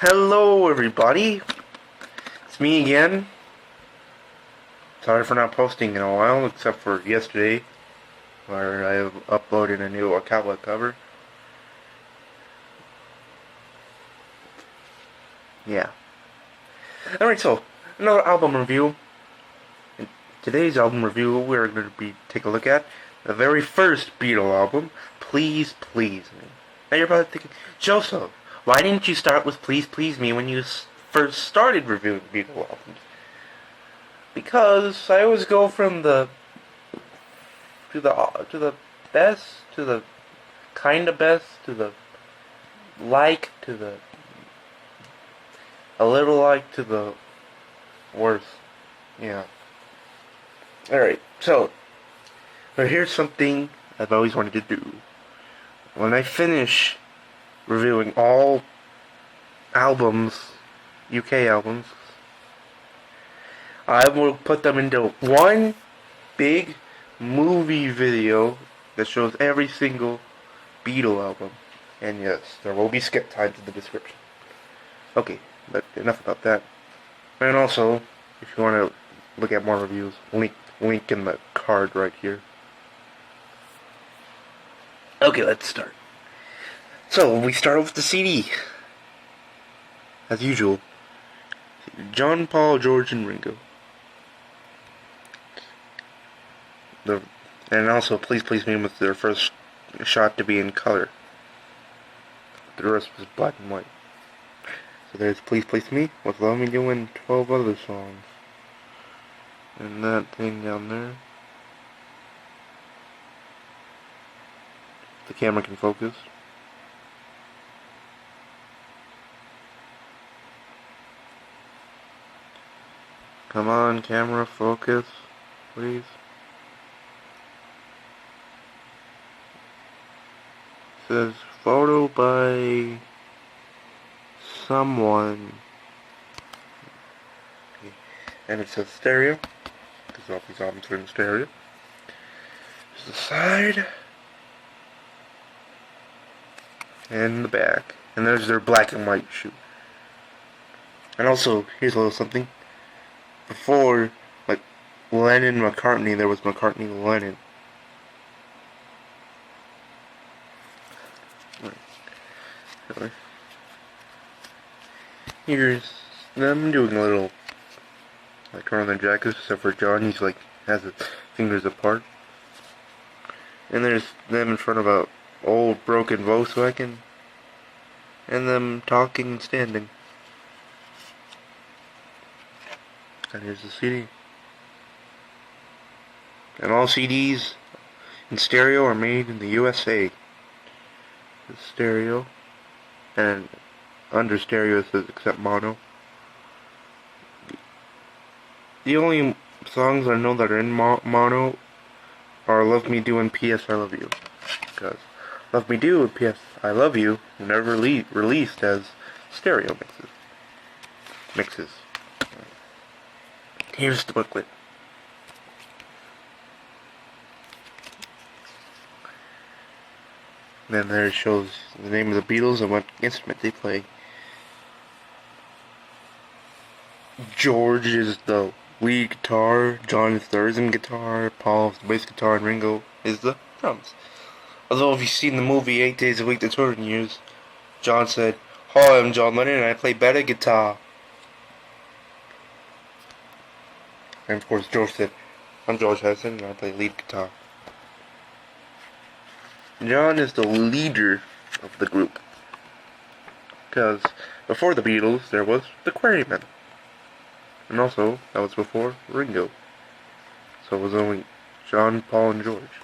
Hello everybody, it's me again. Sorry for not posting in a while, except for yesterday, where I uploaded a new Akawa cover. Yeah. Alright, so, another album review. In today's album review, we're going to take a look at the very first Beatle album, Please Please Me. Now you're probably thinking, Joseph, why didn't you start with Please Please Me when you first started reviewing Beatle albums? Because I always go from the best to the kind of best to the like to the a little like to the worst. Yeah. Alright, so here's something I've always wanted to do. When I finish reviewing all albums, UK albums, I will put them into one big movie video that shows every single Beatle album. And yes, there will be skip times in the description. Okay, but enough about that. And also, if you want to look at more reviews, link in the card right here. Okay, let's start. So, we start off with the CD. As usual. John, Paul, George, and Ringo. And also, Please Please Me was their first shot to be in color. The rest was black and white. So there's Please Please Me with Love Me Do and 12 other songs. And that thing down there. The camera can focus. Come on, camera, focus, please. It says photo by someone. Okay. And it says stereo, because all these albums are in stereo. There's the side. And the back. And there's their black and white shoe. And also, here's a little something. Before, like, Lennon-McCartney, there was McCartney-Lennon. Right. Here's them doing a little, like, around their jackets, except for John, he's like, has his fingers apart. And there's them in front of a old broken Volkswagen. And them talking and standing. And here's the CD. And all CDs in stereo are made in the USA. The stereo. And under stereo it says except mono. The only songs I know that are in mono are Love Me Do and P.S. I Love You. Because Love Me Do and P.S. I Love You were never released as stereo mixes. Here's the booklet. Then there it shows the name of the Beatles and what instrument they play. George is the lead guitar, John is the rhythm guitar, Paul is the bass guitar, and Ringo is the drums. Although if you've seen the movie 8 Days a Week the Touring Years, John said, "Hi, I'm John Lennon and I play better guitar." And of course George said, "I'm George Harrison and I play lead guitar." John is the leader of the group. Because before the Beatles there was the Quarrymen. And also, that was before Ringo. So it was only John, Paul, and George.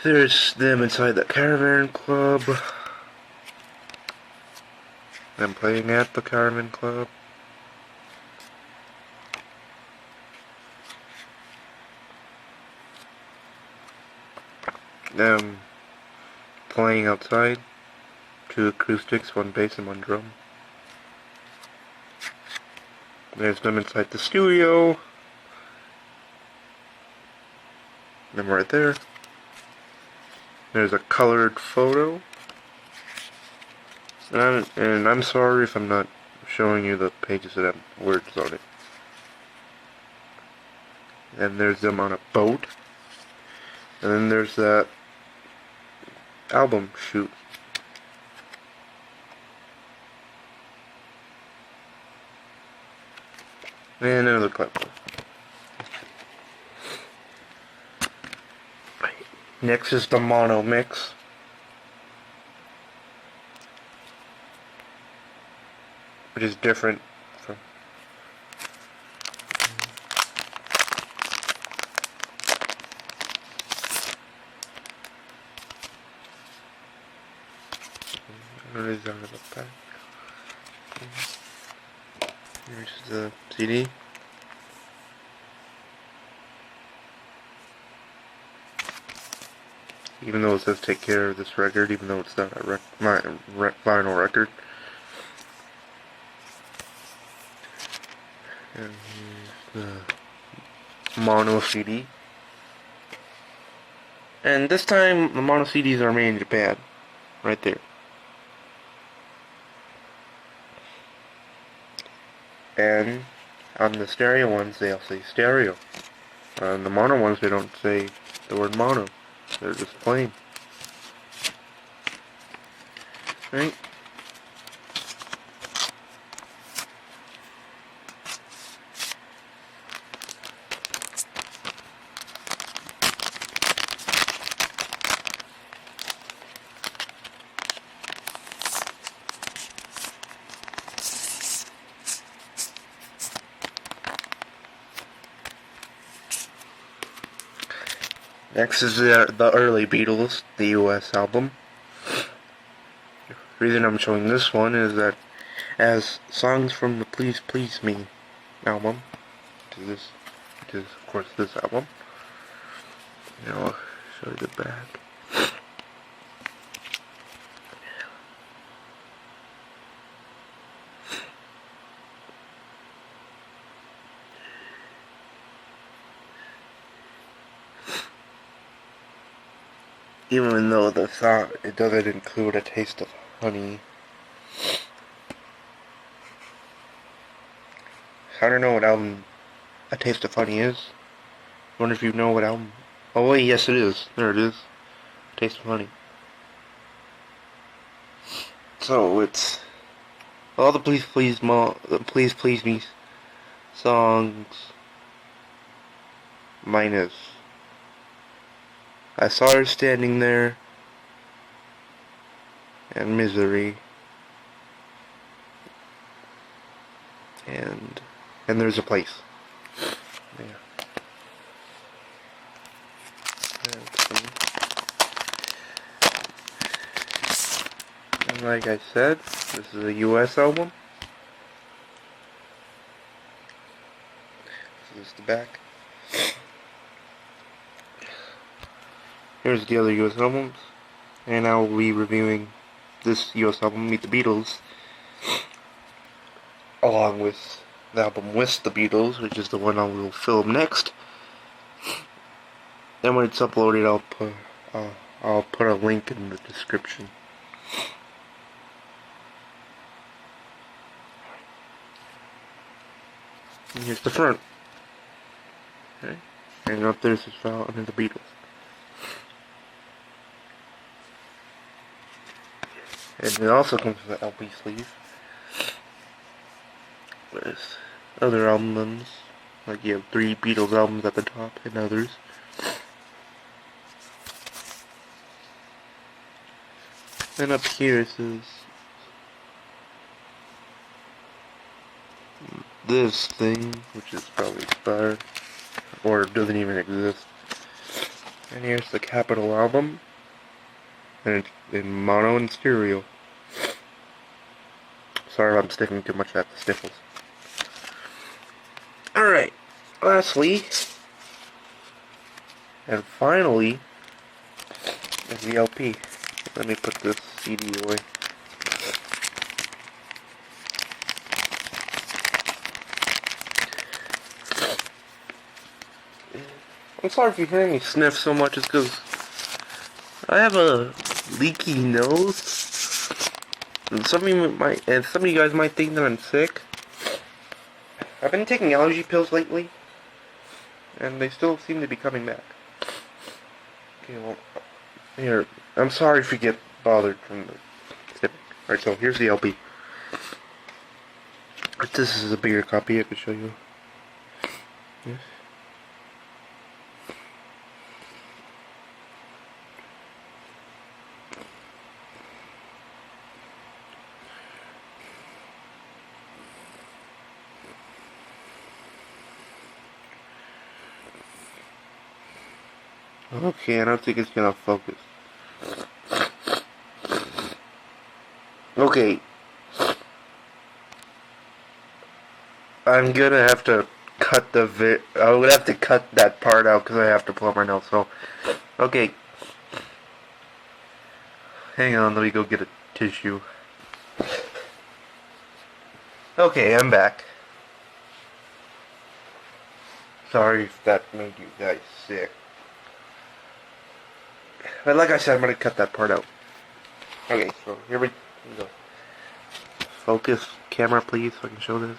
There's them inside the Caravan Club. Them playing at the Caravan Club. Them playing outside. 2 acoustics, 1 bass, and 1 drum. There's them inside the studio. Them right there. There's a colored photo. And I'm sorry if I'm not showing you the pages that have words on it. And there's them on a boat. And then there's that album shoot. And another clipboard. Next is the mono mix. Which is different from... What is on the back? Here's the CD. Even though it says take care of this record, even though it's not a vinyl record. And here's the mono CD. And this time the mono CDs are made in Japan. Right there. And on the stereo ones they all say stereo. On the mono ones they don't say the word mono. They're just plain. Right? Next is the early Beatles, the US album. The reason I'm showing this one is that as songs from the Please Please Me album, which is of course this album. Now I'll show you the back. Even though the song, it doesn't include A Taste of Honey. I don't know what album A Taste of Honey is. I wonder if you know what album. Oh wait, yes it is. There it is. A Taste of Honey. So it's all the Please Please Me songs minus I Saw Her Standing There and Misery and There's a Place. Yeah. And like I said, this is a US album. This is the back. Here's the other US albums, and I will be reviewing this US album, Meet the Beatles, along with the album With the Beatles, which is the one I will film next. Then when it's uploaded, I'll put a link in the description. And here's the front. Okay. And up there's this file under the Beatles. And it also comes with an LP sleeve with other albums, like you have 3 Beatles albums at the top and others. And up here it says this thing, which is probably expired or doesn't even exist. And here's the Capitol album. And it's in mono and stereo. Sorry if I'm sticking too much at the sniffles. Alright, lastly, and finally, is the LP. Let me put this CD away. I'm sorry if you hear me sniff so much, it's because I have a leaky nose. And some of you guys might think that I'm sick. I've been taking allergy pills lately, and they still seem to be coming back. Okay, well, here. I'm sorry if you get bothered from the tip. Alright, so here's the LP. If this is a bigger copy, I could show you. Yes. Okay, I don't think it's gonna focus. Okay. I'm gonna have to cut I'm gonna have to cut that part out because I have to blow my nose. So, okay. Hang on, let me go get a tissue. Okay, I'm back. Sorry if that made you guys sick. But like I said, I'm gonna cut that part out. Okay, so here we go. Focus camera, please, so I can show this.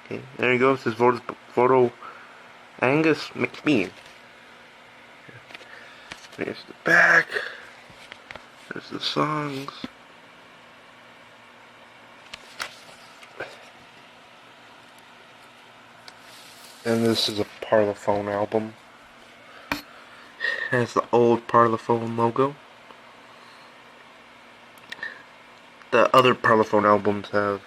Okay, there you go. This is photo Angus McBean. There's the back. There's the songs. And this is a Parlophone album. Has the old Parlophone logo. The other Parlophone albums have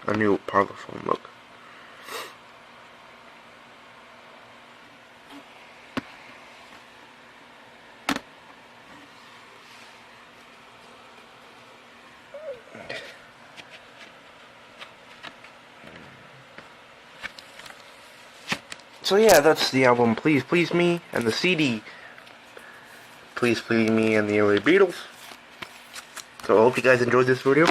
a new Parlophone look. So yeah, that's the album Please Please Me, and the CD Please Please Me and the Early Beatles. So I hope you guys enjoyed this video.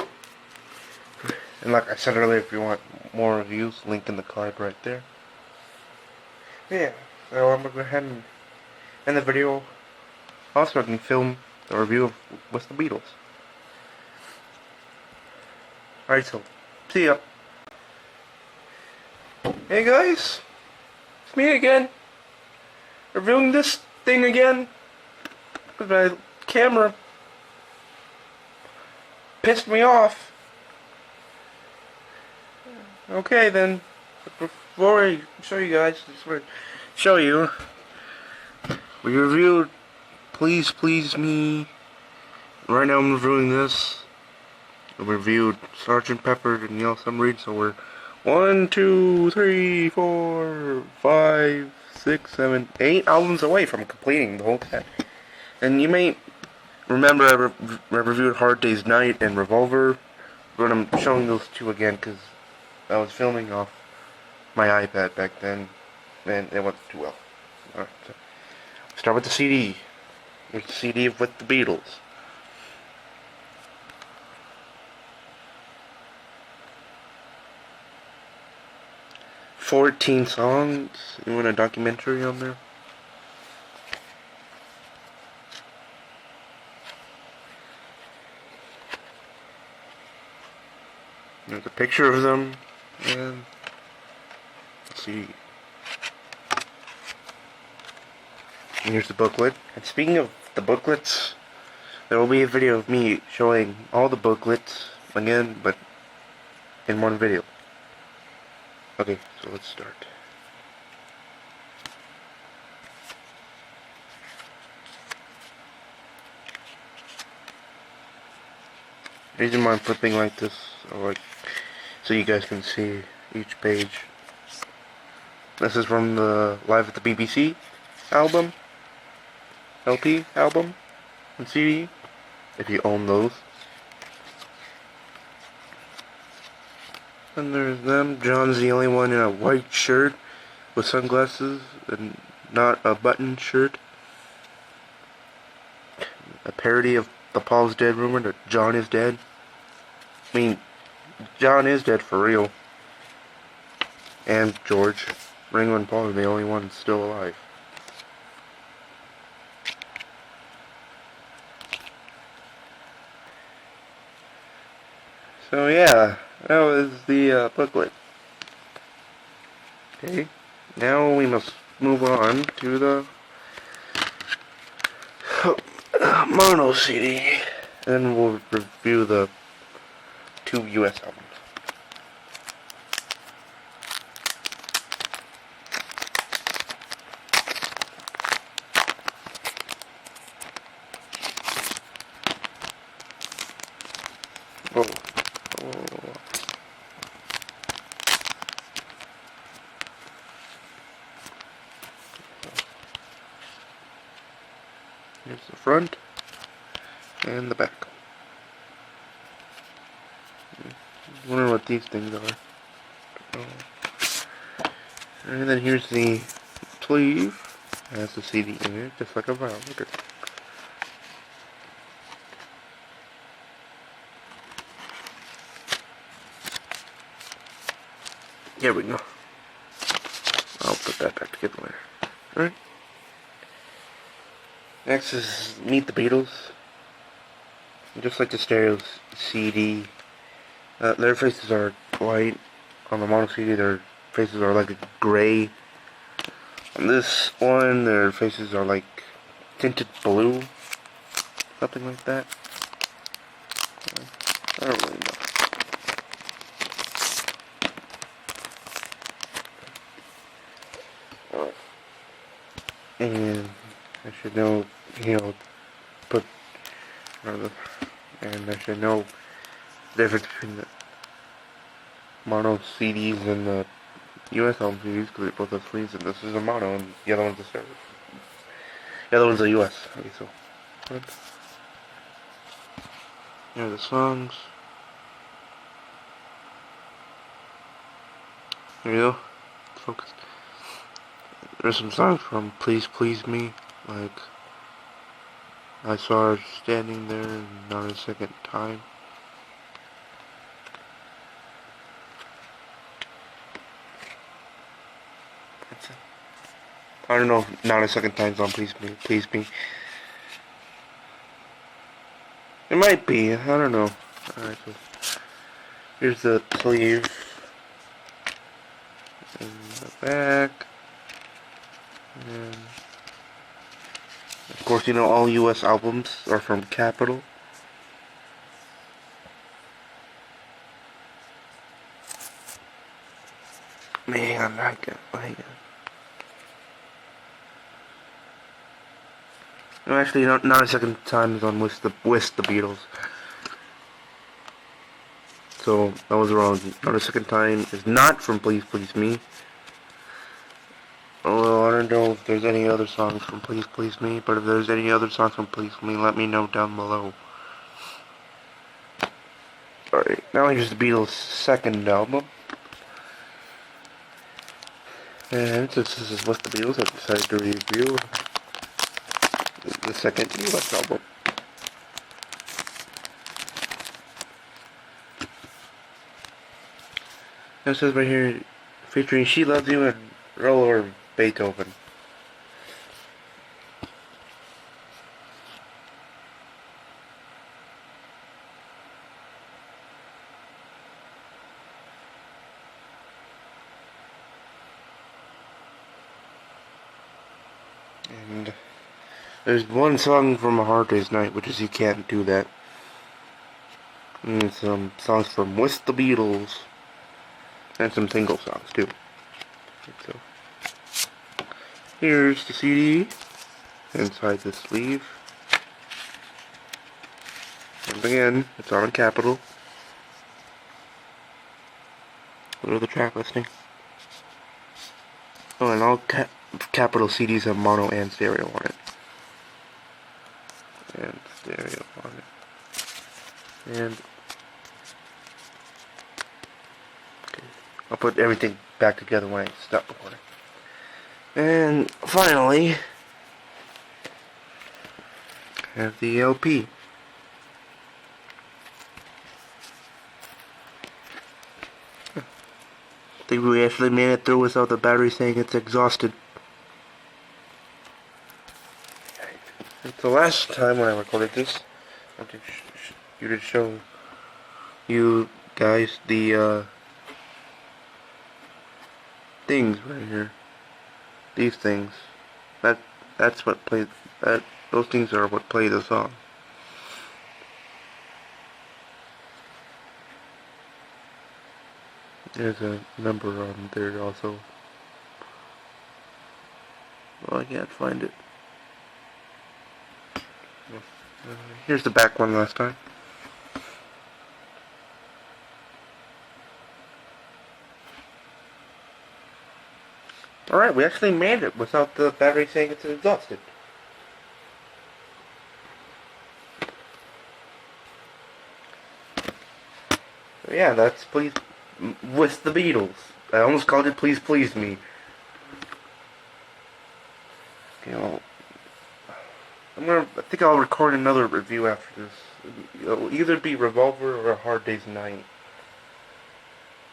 And like I said earlier, if you want more reviews, link in the card right there. Yeah, so I'm gonna go ahead and end the video. Also, I can film the review of What's the Beatles. Alright, so see ya. Hey guys, it's me again. Reviewing this thing again. My camera pissed me off. Okay then, before I show you guys, just want to show you. We reviewed Please Please Me. Right now I'm reviewing this. We reviewed Sgt. Pepper and Yellow Submarine, so we're 1, 2, 3, 4, 5, 6, 7, 8 albums away from completing the whole set. And you may remember I reviewed Hard Day's Night and Revolver, but I'm showing those two again because I was filming off my iPad back then, and it went too well. Alright, so start with the CD. With the CD of With the Beatles. "14 songs." You want a documentary on there? There's a picture of them, and let's see. And here's the booklet. And speaking of the booklets, there will be a video of me showing all the booklets again, but in one video. Okay, so let's start. The reason why I'm flipping like this, so you guys can see each page. This is from the Live at the BBC album, LP album, and CD, if you own those. And there's them. John's the only one in a white shirt with sunglasses and not a button shirt. A parody of the Paul's dead rumor that John is dead. I mean, John is dead for real. And George. Ringo and Paul are the only ones still alive. So yeah, that was the booklet. Okay, now we must move on to the mono CD. Then we'll review the 2 US albums. Whoa. Whoa. Here's the front and the back. I wonder what these things are. And then here's the sleeve. Has the CD in it, just like a vinyl. Look at it. Here we go. I'll put that back together later. Alright. Next is Meet the Beatles. Just like the stereo CD, their faces are white. On the mono CD, their faces are like a gray. On this one, their faces are like tinted blue. Something like that. I don't really know. And I should know, and I should know the difference between the mono CDs and the US album CDs, because they both have sleeves, and this is a mono, and the other one's a stereo. The other one's a US, okay, so. Here are the songs. There you go. Focus. There's some songs from Please Please Me, like I Saw Her Standing There and Not a Second Time. That's it. I don't know if Not a Second Time's on Please Me. It might be, I don't know. Alright, so here's the sleeve. In the back. And of course, all US albums are from Capitol. Man, I like it. No, actually, not a second time is on with the Beatles. So that was wrong. Not a second time is not from Please Please Me. Well, I don't know if there's any other songs from Please Please Me, but if there's any other songs from Please Please Me, let me know down below. Alright, now here's the Beatles' second album. And since this is with the Beatles, I decided to review the second US album. It says right here, featuring She Loves You and Roller Beethoven. And there's one song from A Hard Day's Night, which is You Can't Do That. And some songs from With the Beatles. And some single songs too. So here's the CD inside the sleeve. And again, it's on Capitol. Go to the track listing. Oh, and all Capitol CDs have mono and stereo on it. And stereo on it. And okay, I'll put everything back together when I stop recording. And finally, I have the LP. think we actually made it through without the battery saying it's exhausted. The last time when I recorded this, I wanted to show you guys the things right here. These things. That's what played. Those things are what play the song. There's a number on there also. Well, I can't find it. Here's the back one last time. Alright, we actually made it without the battery saying it's exhausted. So yeah, that's Please with the Beatles. I almost called it Please Please Me. Okay, well, I think I'll record another review after this. It'll either be Revolver or A Hard Day's Night.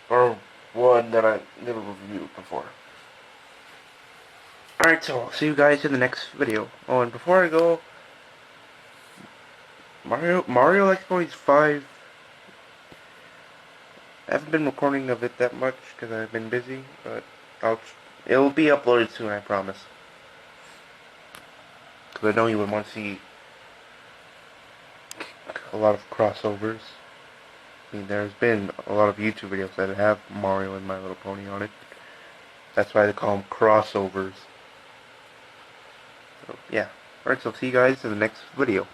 Or one that I never reviewed before. Alright, so I'll see you guys in the next video. Oh, and before I go, Mario Exploits 5. I haven't been recording of it that much because I've been busy, but it'll be uploaded soon, I promise. Because I know you would want to see a lot of crossovers. I mean, there's been a lot of YouTube videos that have Mario and My Little Pony on it. That's why they call them crossovers. So, yeah. Alright, so see you guys in the next video.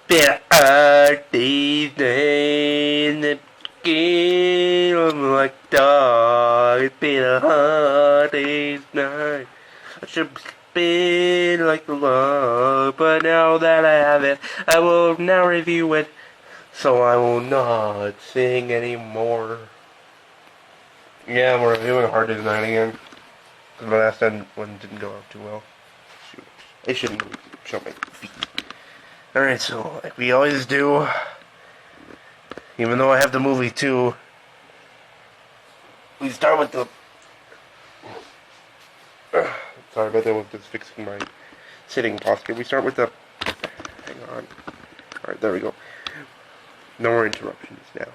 There are these days that feel like dog. It's been a hard day's night. I should spin like the love, but now that I have it, I will now review it. So I will not sing anymore. Yeah, we're reviewing Hard Day's Night again. Because the last one didn't go out too well. Shoot. I shouldn't show my feet. Alright, so like we always do, even though I have the movie too, we start with the... Sorry about that, I was just fixing my sitting posture. We start with the... Hang on. Alright, there we go. No more interruptions now.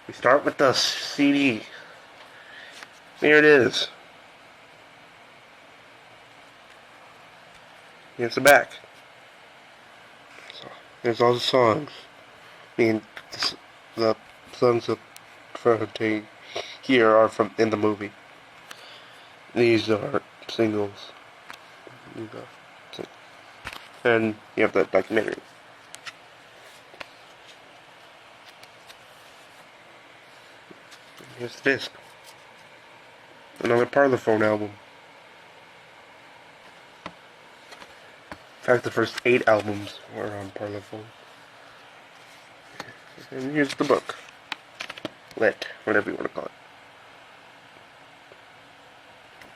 We start with the CD. Here it is. Here's the back. So, there's all the songs. I mean, the songs of Fronting here are from in the movie. These are singles. And you have the documentary. Here's the disc. Another Parlophone album. In fact, the first 8 albums were on Parlophone. And here's the book. Lit, whatever you want to call it.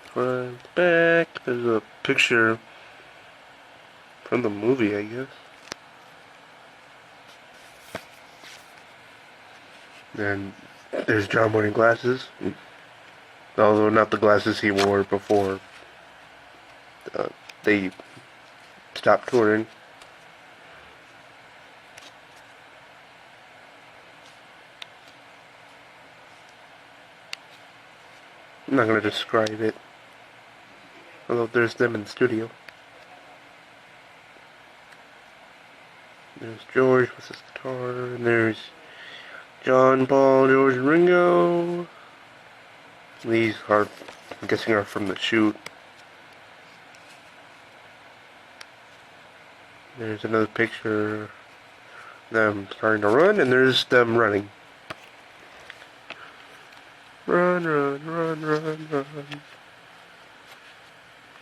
Front, back, there's a picture from the movie, I guess. And there's John wearing glasses. Although not the glasses he wore before they stopped touring. I'm not going to describe it. Although there's them in the studio. There's George with his guitar, and there's John, Paul, George, and Ringo. These are, I'm guessing, are from the shoot. There's another picture of them starting to run, and there's them running. Run, run, run, run, run.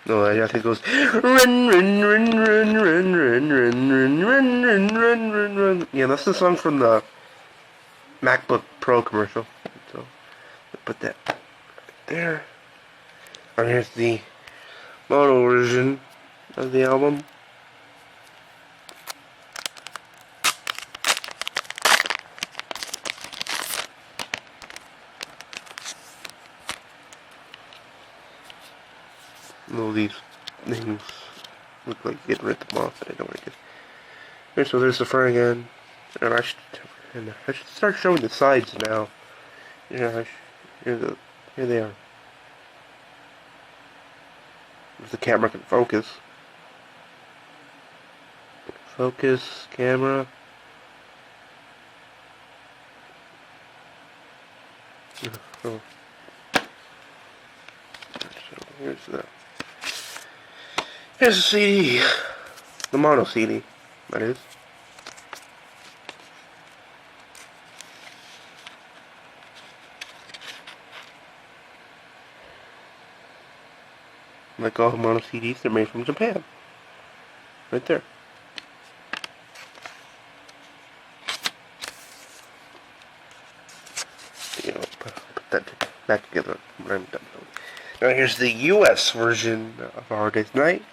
No, I think it goes run, run, run, run, run, run, run, run, run, run, run, run, run. Yeah, that's the song from the MacBook Pro commercial. So, I'll put that right there. And here's the mono version of the album. All these things look like you can rip them off, but I don't like it. Okay, so there's the front again. And I should start showing the sides now. Yeah, here they are. If the camera can focus. Focus, camera. Oh. So here's the CD. The mono CD, that is. Like all mono CDs, they're made from Japan. Right there. You know, put that back together when I'm done. Now here's the US version of A Hard Day's Night.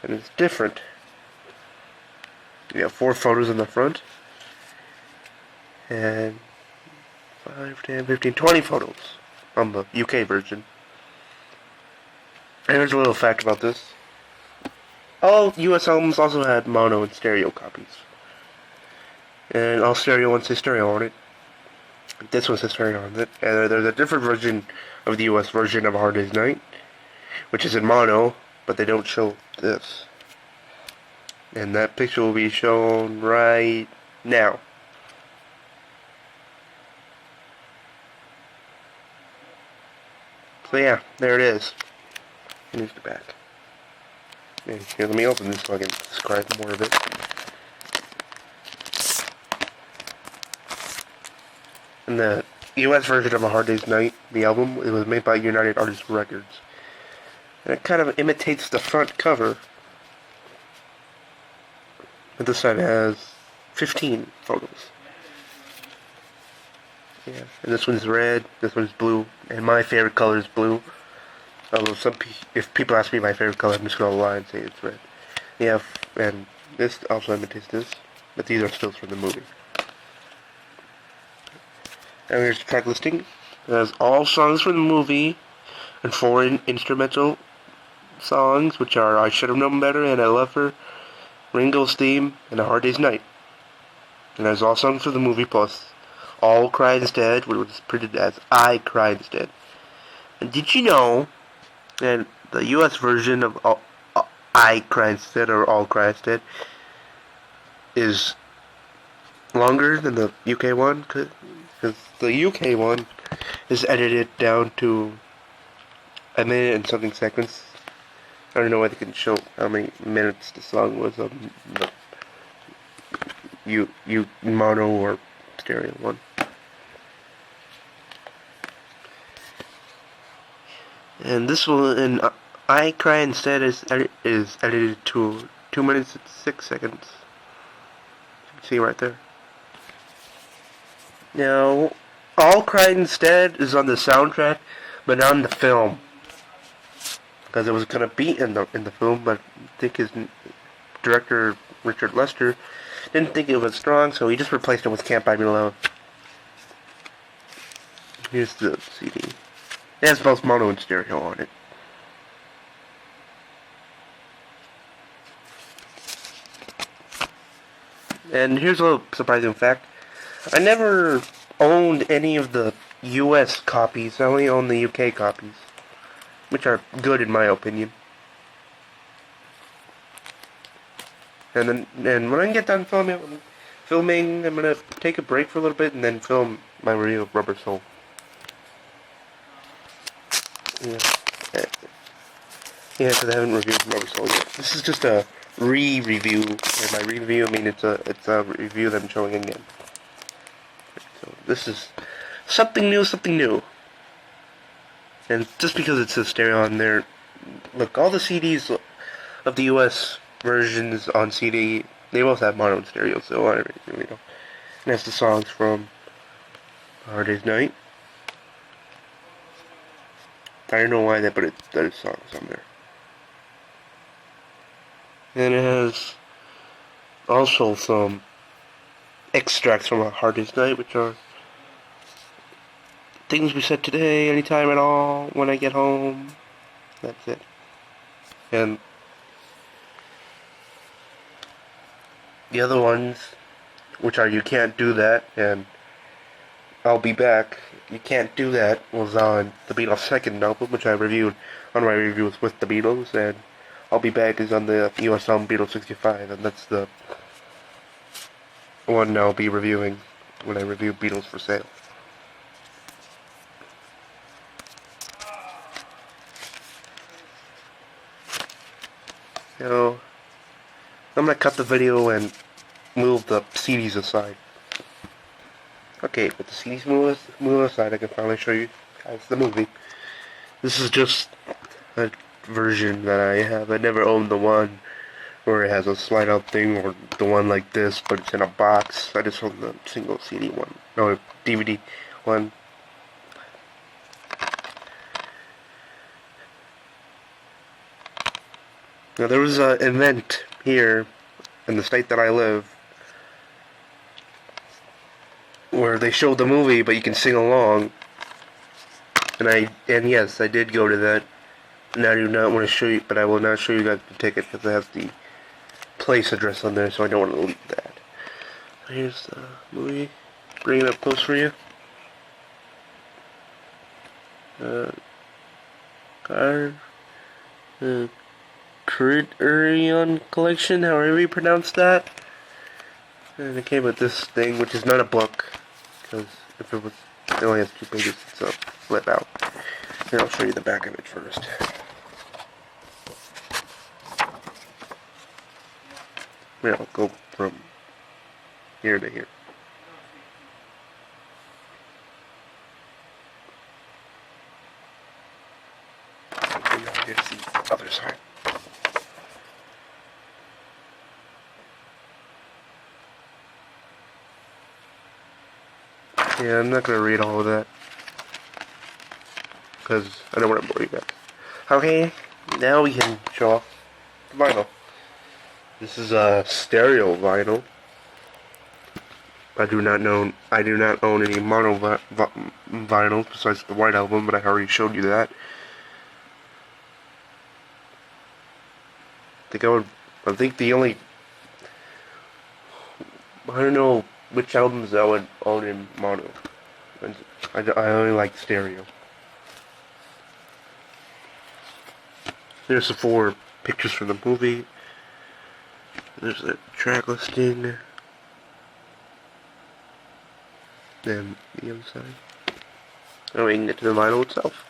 And it's different. You have 4 photos in the front. And 5, 10, 15, 20 photos on the UK version. And there's a little fact about this. All US albums also had mono and stereo copies. And all stereo ones say stereo on it. This one says stereo on it. And there's a different version of the US version of A Hard Day's Night, which is in mono, but they don't show this. And that picture will be shown right now. So yeah, there it is. Here's the back. And here, let me open this so I can describe more of it. And the US version of A Hard Day's Night, the album, it was made by United Artists Records. And it kind of imitates the front cover. But this side has 15 photos. Yeah, and this one's red, this one's blue, and my favorite color is blue. Although if people ask me my favorite color, I'm just gonna lie and say it's red. Yeah, and this also imitates this, but these are stills from the movie. And here's the track listing. It has all songs from the movie and 4 instrumental songs, which are I Should Have Known Better and I Love Her, Ringo's Theme, and A Hard Day's Night. And it has all songs from the movie plus All Cry Instead, which was printed as I Cry Instead. And did you know that the US version of I Cry Instead or All Cry Instead is longer than the UK one? Because the UK one is edited down to a minute and something seconds. I don't know why they can show how many minutes the song was on the mono or stereo one. And this one, and I Cry Instead is edited to 2 minutes and 6 seconds. You can see right there. Now, All Cry Instead is on the soundtrack, but not in the film. Because it was gonna be in the film, but I think his director Richard Lester didn't think it was strong, so he just replaced it with Can't Buy Me Love. Here's the CD. It has both mono and stereo on it. And here's a little surprising fact. I never owned any of the US copies. I only own the UK copies, which are good in my opinion. And when I get done filming, I'm gonna take a break for a little bit and then film my review of Rubber Soul. Yeah, because I haven't reviewed Rubber Soul yet. This is just a re-review. And by re-review, I mean it's a review that I'm showing again. So this is something new. And just because it says stereo on there, look, all the CDs of the US versions on CD, they both have mono and stereo, so I really don't. And that's the songs from A Hard Day's Night. I don't know why they put those songs on there. And it has also some extracts from A Hard Day's Night, which are things we said today, anytime at all, when I get home. That's it. And the other ones, which are You Can't Do That and I'll Be Back, You Can't Do That was on the Beatles' second album, which I reviewed on my reviews with the Beatles, and I'll Be Back is on the US album Beatles 65, and that's the one I'll be reviewing when I review Beatles For Sale. So, I'm gonna cut the video and move the CDs aside. Okay, with the CDs moved aside, I can finally show you guys the movie. This is just a version that I have. I never owned the one where it has a slide out thing, or the one like this, but it's in a box. I just own the single CD one, no, DVD one. Now there was an event here in the state that I live where they showed the movie, but you can sing along. And yes, I did go to that. And I do not want to show you, but I will not show you guys the ticket because it has the place address on there, so I don't want to leak that. So here's the movie. Bring it up close for you. Criterion Collection, however you pronounce that. And it came with this thing, which is not a book, because if it was, it only has 2 pages, it's a flip out. Here, I'll show you the back of it first. Here, I'll go from here to here. Here's the other side. Yeah, I'm not going to read all of that, because I don't want to bore you guys. Okay, now we can show off the vinyl. This is a stereo vinyl. I do not own any mono vinyls besides the White Album, but I already showed you that. I think the only, I don't know which albums I would own in mono. I only like stereo. There's the 4 pictures from the movie. There's the track listing. Then the other side. Now we can get to the vinyl itself.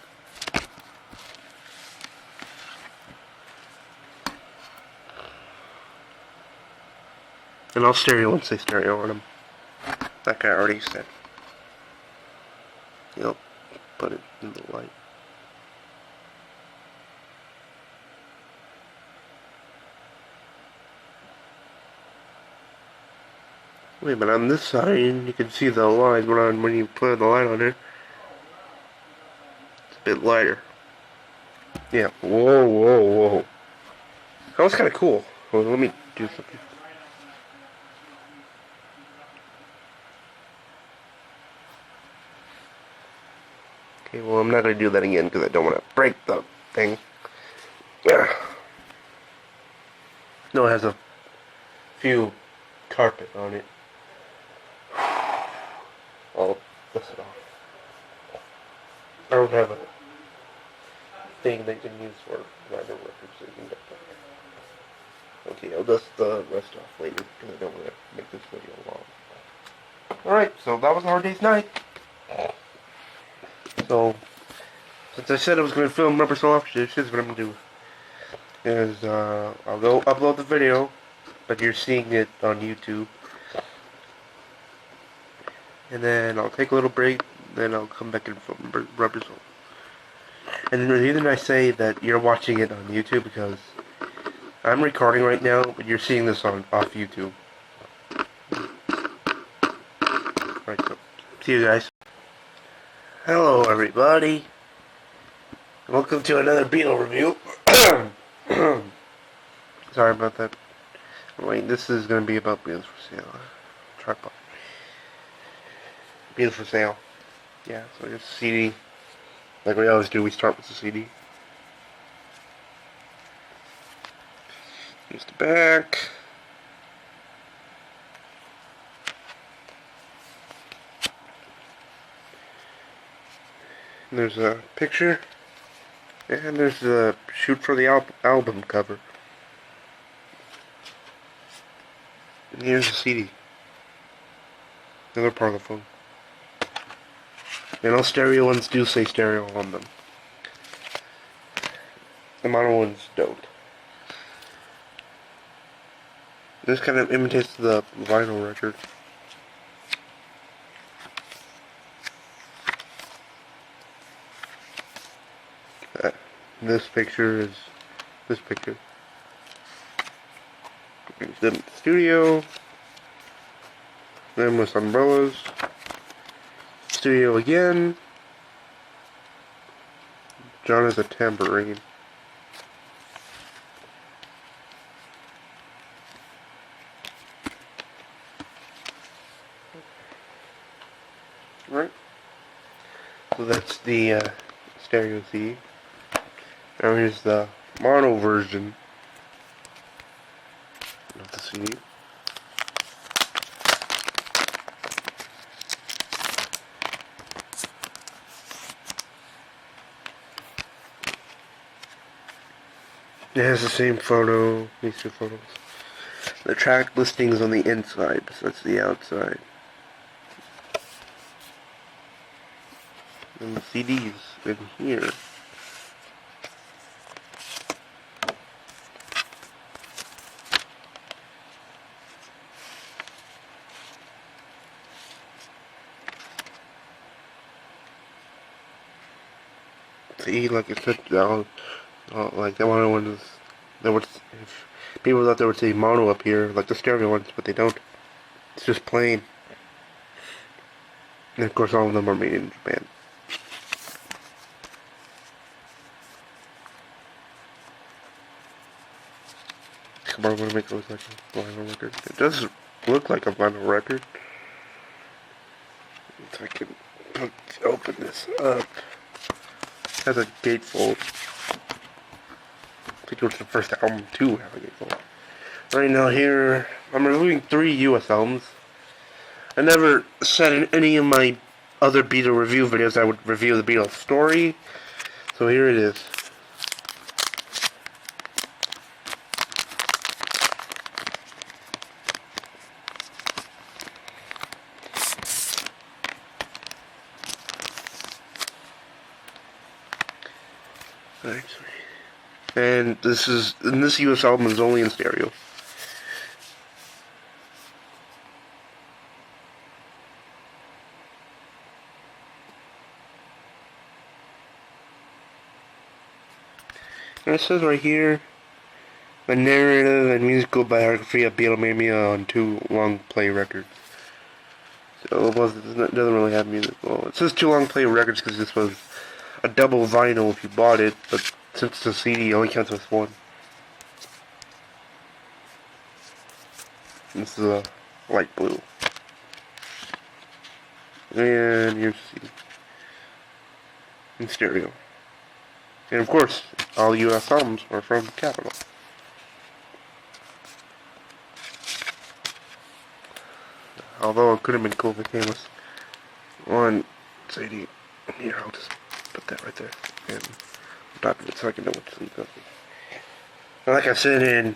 And I'll stereo and say stereo on them. That guy already said. Yep. Put it in the light. Wait, but on this side, you can see the lines when you put the light on there. It's a bit lighter. Yeah. Whoa, whoa, whoa. That was kind of cool. Well, let me do something. Okay, well, I'm not going to do that again because I don't want to break the thing. Yeah. No, it has a few carpet on it. I'll dust it off. I don't have a thing that you can use for vinyl records so you can get that. Okay, I'll dust the rest off later because I don't want to make this video long. Alright, so that was a hard day's night. So, since I said I was going to film Rubber Soul After this is what I'm going to do. Is, I'll go upload the video, but you're seeing it on YouTube. And then I'll take a little break, then I'll come back and film Rubber Soul. And the reason I say that you're watching it on YouTube because I'm recording right now, but you're seeing this off YouTube. Alright, so see you guys. Hello everybody. Welcome to another Beatle review. Sorry about that. Wait, this is going to be about Beatles For Sale. Tripod. Beatles For Sale. Yeah, so here's the CD. Like we always do, we start with the CD. Here's the back. And there's a picture. And there's the shoot for the album cover. And here's the CD. Another part of the phone. And all stereo ones do say stereo on them. The mono ones don't. This kind of imitates the vinyl record. This picture is this picture. Then the studio. Then with umbrellas. Studio again. John has a tambourine. Right. So that's the stereo CD. Now here's the mono version of the CD. It has the same photo, these two photos. The track listing is on the inside, so that's the outside. And the CDs in here. See, like I said, like that one was, there was, if people thought there would say mono up here, like the stereo ones, but they don't. It's just plain. And of course all of them are made in Japan. Come on, I want to make it look like a vinyl record. It does look like a vinyl record. If I can open this up. It has a gatefold. I think it was the first album to have a gatefold. Right now here, I'm reviewing 3 US albums. I never said in any of my other Beatles review videos I would review the Beatles story. So here it is. And this US album is only in stereo. And it says right here, a narrative and musical biography of Beatlemania on 2 long play records. So it doesn't really have music. Well, it says 2 long play records because this was a double vinyl if you bought it, but since the CD only counts as 1. This is a light blue. And here's the CD. In stereo. And of course, all US albums are from Capitol. Although it could have been cool if it came with one CD. Here, I'll just put that right there. And on top of it so I can know what to leave up. And like I said in,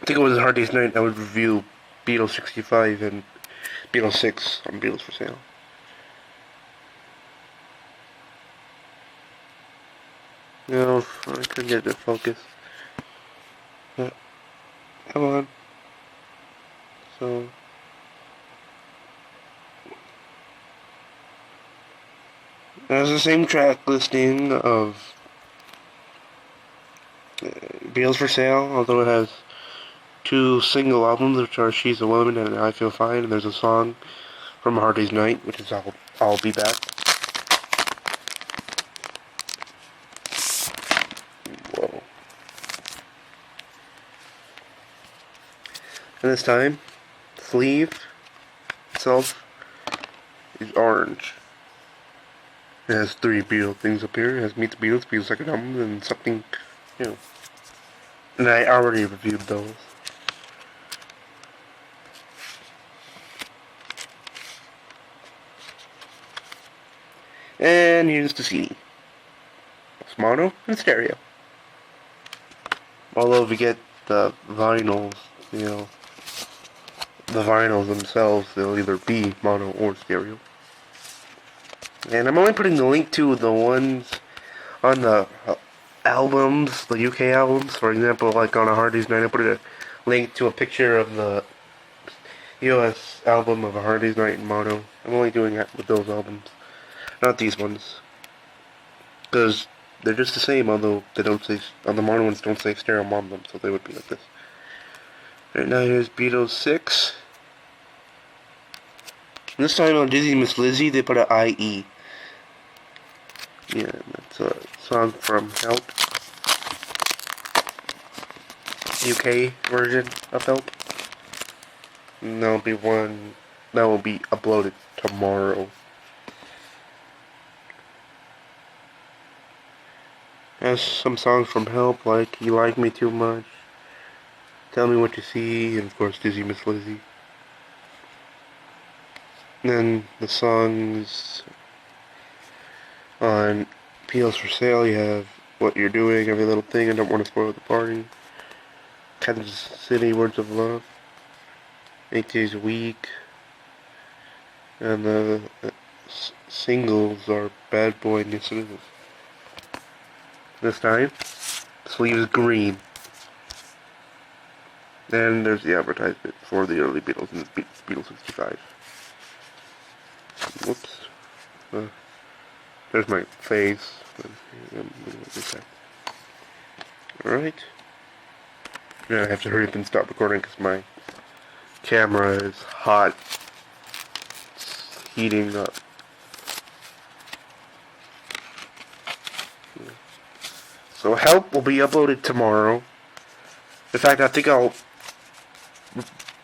I think it was a Hard Day's Night, I would review Beatles 65 and Beatles 6 on Beatles For Sale. No, I couldn't get it to focus. But, come on. So, it has the same track listing of Beatles For Sale, although it has 2 single albums, which are She's a Woman and I Feel Fine, and there's a song from A Hard Day's Night, which is I'll Be Back. Whoa. And this time, sleeve itself is orange. It has 3 Beatles things up here. It has Meet the Beatles, Beatles Second Album, and something new. And I already reviewed those. And here's the CD. It's mono and stereo. Although if you get the vinyls, the vinyls themselves, they'll either be mono or stereo. And I'm only putting the link to the ones on the albums, the UK albums. For example, like on A Hard Day's Night, I put a link to a picture of the US album of A Hard Day's Night in mono. I'm only doing that with those albums, not these ones, because they're just the same. Although they don't say, on the mono ones don't say stereo on them, so they would be like this. Right now, here's Beatles 6. This time on Dizzy Miss Lizzy, they put a IE. Yeah, that's a song from Help. UK version of Help. And that'll be one that will be uploaded tomorrow. There's some songs from Help, like You Like Me Too Much, Tell Me What You See, and of course Dizzy Miss Lizzy. And then the songs on Beatles For Sale, you have What You're Doing, Every Little Thing, I Don't Want to Spoil the Party, Kansas City, Words of Love, 8 Days a Week, and the singles are Bad Boy and Yes It Is. This time, sleeve is green. And there's the advertisement for the early Beatles and the Beatles 65. Whoops. There's my face. Alright. Now I have to hurry up and stop recording because my camera is hot. It's heating up. So Help will be uploaded tomorrow. In fact, I think I'll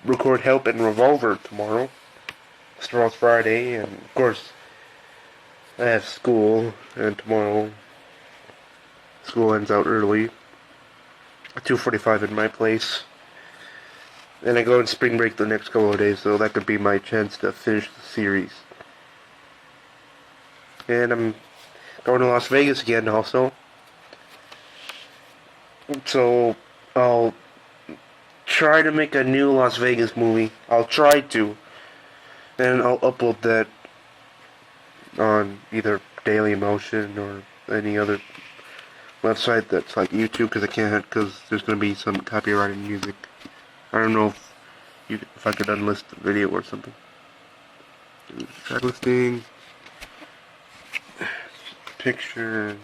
record Help and Revolver tomorrow. Tomorrow's Friday, and of course, I have school, and tomorrow school ends out early. At 2:45 in my place. And I go on spring break the next couple of days, so that could be my chance to finish the series. And I'm going to Las Vegas again also. So I'll try to make a new Las Vegas movie. I'll try to. And I'll upload that on either Dailymotion or any other website that's like YouTube, because I can't, because there's going to be some copyrighted music. I don't know if I could unlist the video or something. Track listing. Picture.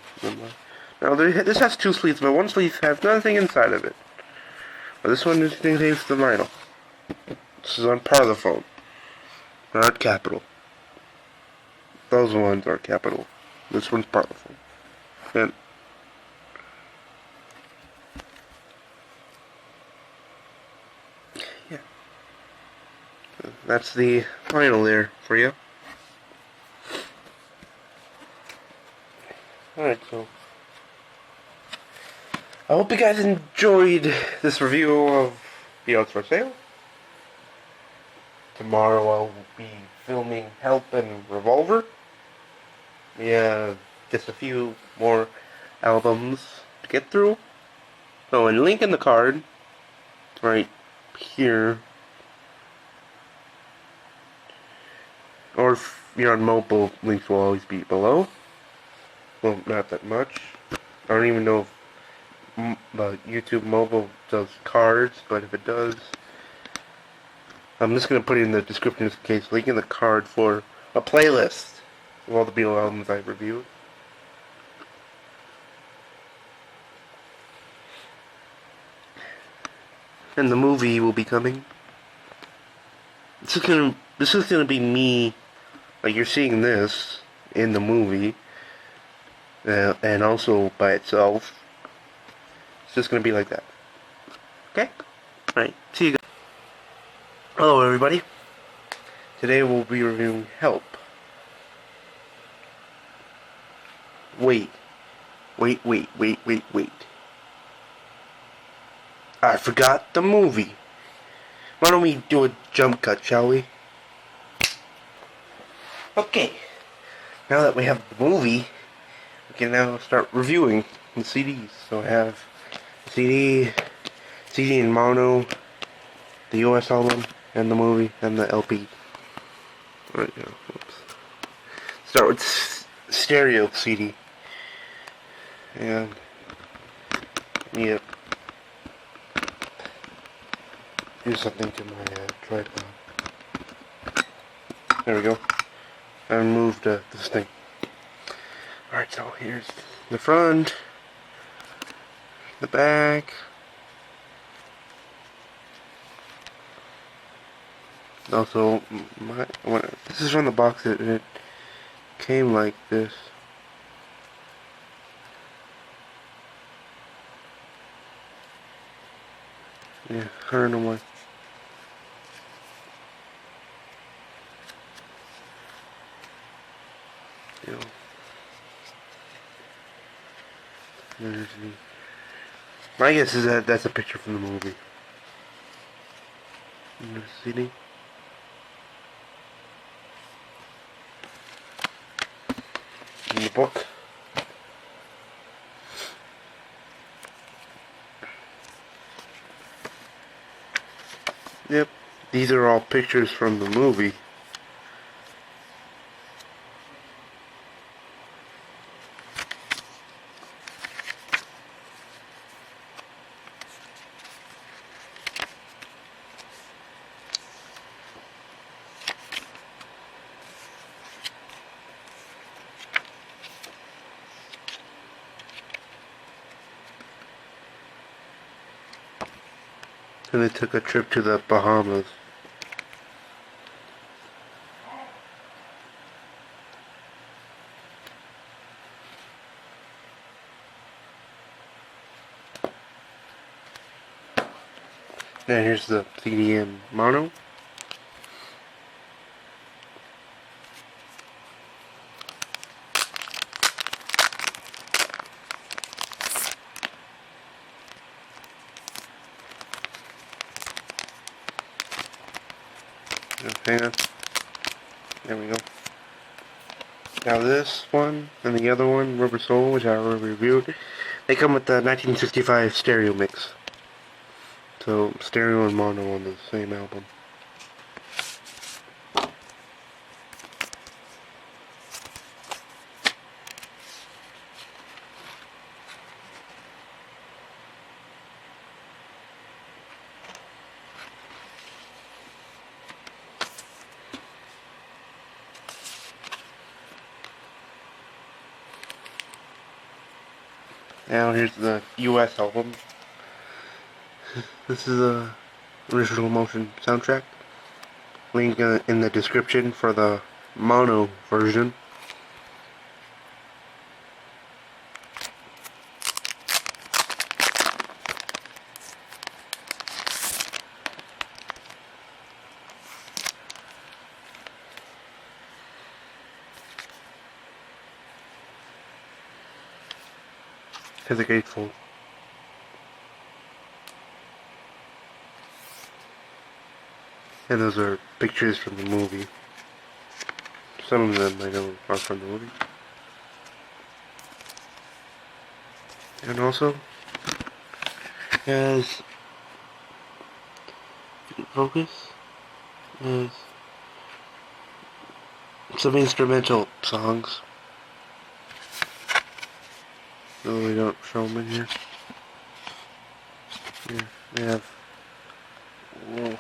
Now this has two sleeves, but one sleeve has nothing inside of it. But this one contains the vinyl. This is on Parlophone, not Capital. Those ones are Capital. This one's Parlophone. And yeah, that's the vinyl there for you. Alright, so I hope you guys enjoyed this review of Beatles For Sale. Tomorrow I'll be filming Help and Revolver. We have just a few more albums to get through. So, and link in the card, right here. Or if you're on mobile, links will always be below. Well, not that much. I don't even know if YouTube mobile does cards, but if it does, I'm just going to put it in the description just in case. Link in the card for a playlist of all the Beatles albums I've reviewed. And the movie will be coming. This is gonna be me, like you're seeing this in the movie, and also by itself. It's just gonna be like that. Okay? Alright, see you guys. Hello everybody. Today we'll be reviewing Help. Wait. I forgot the movie. Why don't we do a jump cut, shall we? Okay. Now that we have the movie, we can now start reviewing the CDs. So I have CD in mono, the US album, and the movie, and the LP. Right now, oops. Start with stereo CD. And yeah, do something to my tripod. There we go. I moved this thing. Alright, so here's the front, the back. Also, this is from the box, it came like this. Yeah, 101. You know, there's the. My guess is that that's a picture from the movie. In the CD. In the book. Yep, these are all pictures from the movie. And they took a trip to the Bahamas. Now here's the CD in mono. Hang on. There we go. Now this one and the other one, Rubber Soul, which I already reviewed, they come with the 1965 stereo mix. So stereo and mono on the same album. Now here's the US album. This is a original motion soundtrack. Link in the description for the mono version. Has a gatefold. And those are pictures from the movie. Some of them I know are from the movie. And also has focus is some instrumental songs. No, we don't show them in here. Here we have. Whoa.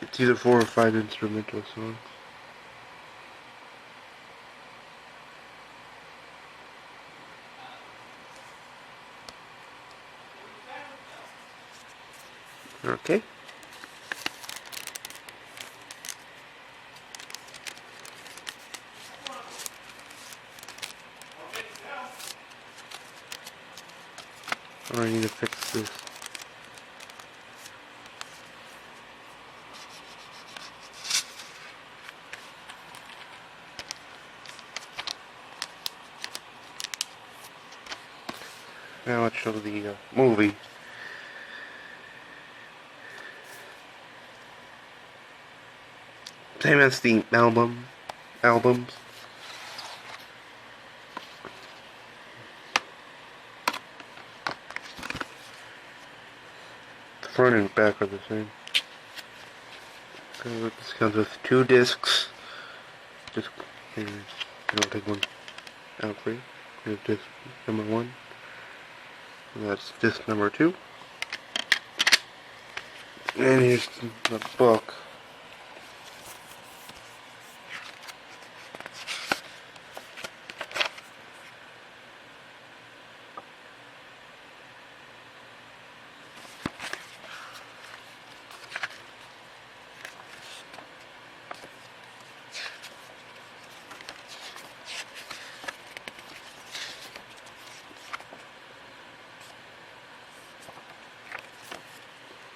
It's either 4 or 5 instrumental songs. Okay. I need to fix this. Now let's show the movie. Same as the albums. The front and back are the same. So this comes with 2 discs. Just here's, I'll take one out for you. Here's disc number 1. And that's disc number 2. And here's the book.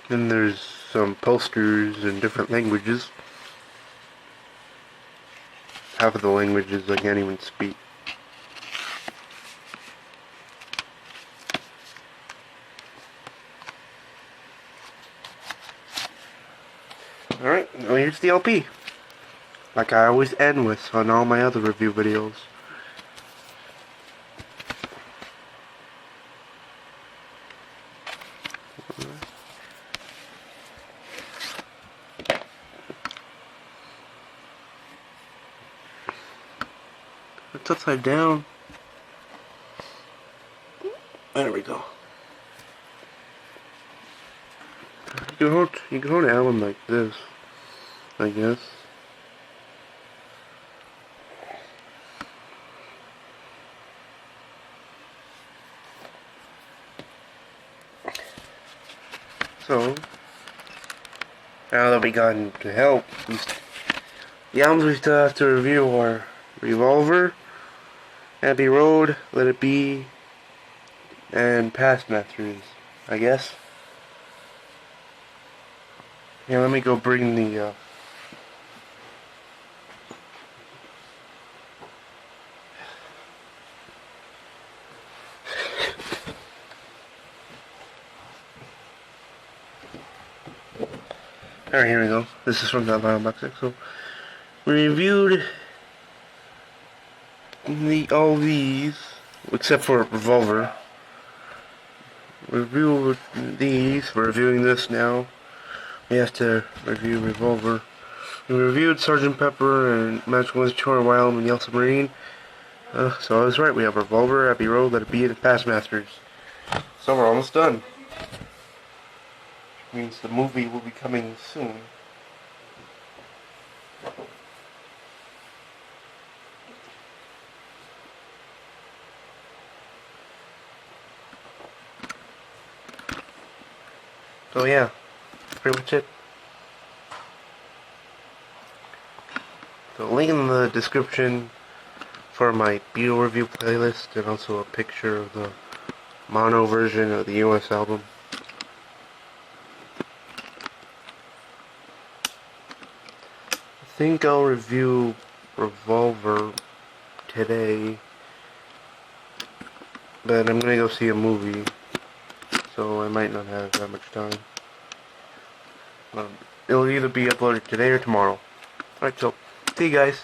Then there's some posters in different languages. Half of the languages I can't even speak. Alright, well here's the LP. Like I always end with on all my other review videos. It's upside down. There we go. You can hold an album like this, I guess. So now that we gotten to help, the albums we still have to review are Revolver, Abbey Road, Let It Be, and Past Masters, I guess. Yeah, let me go bring the Alright, here we go. This is from that vinyl box set. So we reviewed all these except for Revolver. Reviewed these. We're reviewing this now. We have to review Revolver. We reviewed Sgt. Pepper and Magical Mystery Tour, Wild and Yellow Submarine. So I was right. We have Revolver, Abbey Road, Let It Be, and Past Masters. So we're almost done. Which means the movie will be coming soon. So yeah, that's pretty much it. So link in the description for my Beatle review playlist and also a picture of the mono version of the US album. I think I'll review Revolver today, but I'm gonna go see a movie, so I might not have that much time. It'll either be uploaded today or tomorrow. Alright, so see you guys.